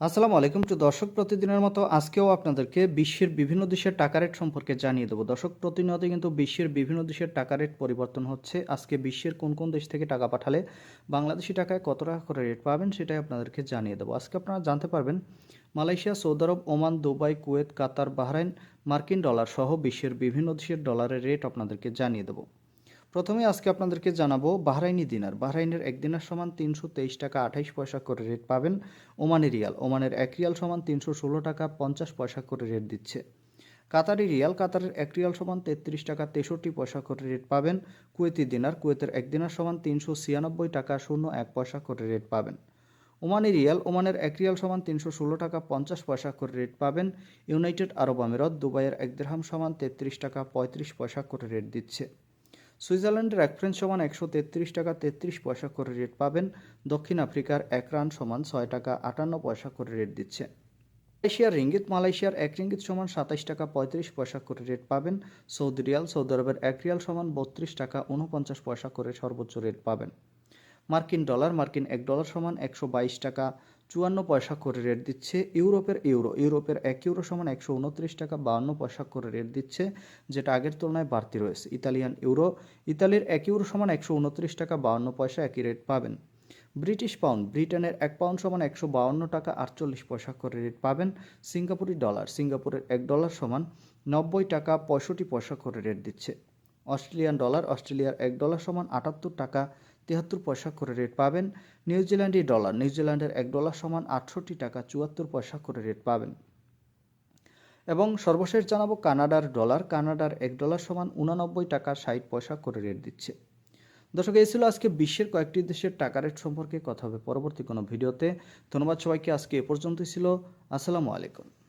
আসসালামু আলাইকুম। তো দর্শক, প্রতিদিনের মতো আজকেও আপনাদেরকে বিশ্বের বিভিন্ন দেশের টাকা রেট সম্পর্কে জানিয়ে দেবো। দর্শক, প্রতিনিয়ত কিন্তু বিশ্বের বিভিন্ন দেশের টাকা রেট পরিবর্তন হচ্ছে। আজকে বিশ্বের কোন কোন দেশ থেকে টাকা পাঠালে বাংলাদেশি টাকায় কত টাকা করে রেট পাবেন সেটাই আপনাদেরকে জানিয়ে দেবো। আজকে আপনারা জানতে পারবেন মালয়েশিয়া, সৌদি আরব, ওমান, দুবাই, কুয়েত, কাতার, বাহরাইন, মার্কিন ডলার সহ বিশ্বের বিভিন্ন দেশের ডলারের রেট আপনাদেরকে জানিয়ে দেবো। প্রথমে আজকে আপনাদেরকে জানাবো বাহরাইনি দিনার। বাহরাইনের এক দিনার সমান 323 টাকা 28 পয়সা করে রেট পাবেন। ওমানি রিয়াল, ওমানের এক রিয়াল সমান 316 টাকা 50 পয়সা করে রেট দিচ্ছে। কাতারি রিয়াল, কাতারের এক রিয়াল সমান 33 টাকা 63 পয়সা করে রেট পাবেন। কুয়েতি দিনার, কুয়েতের এক দিনার সমান 396 টাকা 01 পয়সা করে রেট পাবেন। ওমানি রিয়াল, ওমানের এক রিয়াল সমান 316 টাকা 50 পয়সা করে রেট পাবেন। ইউনাইটেড আরব আমিরাত, দুবাইয়ের এক দিরহাম সমান 33 টাকা 35 পয়সা করে রেট দিচ্ছে। সুইজারল্যান্ডের এক ফ্রেঞ্চ সমান 133 টাকা 33 পয়সা করে রেট পাবেন। দক্ষিণ আফ্রিকার এক রান সমান 6 টাকা 58 পয়সা করে রেট দিচ্ছে। মালয়েশিয়ার রিঙ্গিত, মালয়েশিয়ার এক রিঙ্গিত সমান 27 টাকা 35 পয়সা করে রেট পাবেন। সৌদি রিয়াল, সৌদি আরবের এক রিয়াল সমান 32 টাকা 49 পয়সা করে সর্বোচ্চ রেট পাবেন। মার্কিন ডলার, মার্কিন এক ডলার সমান 122 টাকা 54 পয়সা করে রেট দিচ্ছে। ইউরোপের ইউরো, ইউরোপের এক ইউরো সমান 129 টাকা 52 পয়সা করে রেট দিচ্ছে, যেটা আগের তুলনায় বাড়তি রয়েছে। ইতালিয়ান ইউরো, ইতালির এক ইউরো সমান 129 টাকা 52 পয়সা একই রেট পাবেন। ব্রিটিশ পাউন্ড, ব্রিটেনের এক পাউন্ড সমান 152 টাকা 48 পয়সা করে রেট পাবেন। সিঙ্গাপুরি ডলার, সিঙ্গাপুরের এক ডলার সমান 90 টাকা 65 পয়সা করে রেট দিচ্ছে। অস্ট্রেলিয়ান ডলার, অস্ট্রেলিয়ার এক ডলার সমান 78 টাকা 73 পয়সা করে রেট পাবেন। নিউজিল্যান্ডি ডলার, নিউজিল্যান্ডের এক ডলার সমান 68 টাকা 74 পয়সা করে রেট পাবেন। এবং সর্বশেষ জানাবো কানাডার ডলার, কানাডার এক ডলার সমান 89 টাকা 60 পয়সা করে রেট দিচ্ছে। দর্শক, এই ছিল আজকে বিশ্বের কয়েকটি দেশের টাকা রেট সম্পর্কে কথা হবে পরবর্তী কোনো ভিডিওতে। ধন্যবাদ সবাইকে। আজকে এ পর্যন্তই ছিল। আসসালামু আলাইকুম।